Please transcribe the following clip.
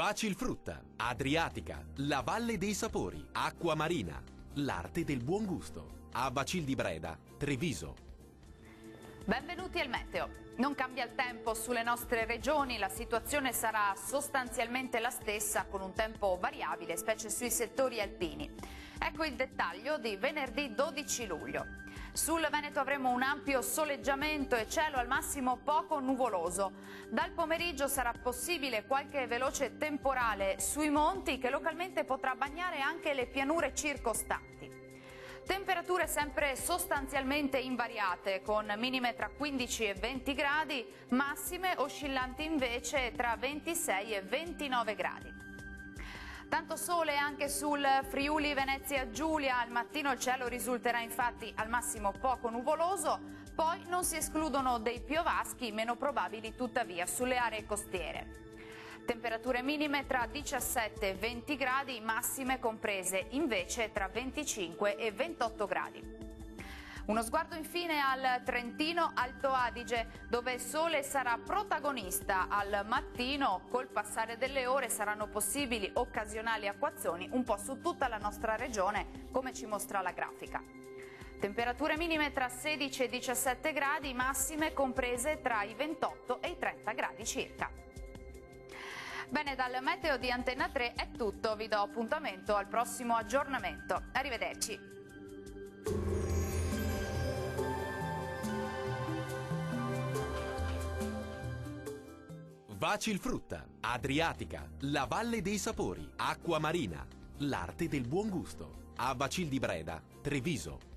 Facilfrutta, Adriatica, la Valle dei Sapori, Acqua Marina, l'arte del buon gusto. A Bacil di Breda, Treviso. Benvenuti al Meteo. Non cambia il tempo sulle nostre regioni, la situazione sarà sostanzialmente la stessa con un tempo variabile, specie sui settori alpini. Ecco il dettaglio di venerdì 12 luglio. Sul Veneto avremo un ampio soleggiamento e cielo al massimo poco nuvoloso. Dal pomeriggio sarà possibile qualche veloce temporale sui monti che localmente potrà bagnare anche le pianure circostanti. Temperature sempre sostanzialmente invariate, con minime tra 15 e 20 gradi, massime oscillanti invece tra 26 e 29 gradi. Tanto sole anche sul Friuli Venezia Giulia, al mattino il cielo risulterà infatti al massimo poco nuvoloso, poi non si escludono dei piovaschi meno probabili tuttavia sulle aree costiere. Temperature minime tra 17 e 20 gradi, massime comprese invece tra 25 e 28 gradi. Uno sguardo infine al Trentino Alto Adige, dove il sole sarà protagonista al mattino. Col passare delle ore saranno possibili occasionali acquazzoni un po' su tutta la nostra regione, come ci mostra la grafica. Temperature minime tra 16 e 17 gradi, massime comprese tra i 28 e i 30 gradi circa. Bene, dal Meteo di Antenna 3 è tutto, vi do appuntamento al prossimo aggiornamento. Arrivederci. Facilfrutta, Adriatica, la Valle dei Sapori, Acqua Marina, l'arte del buon gusto. A Bacil di Breda, Treviso.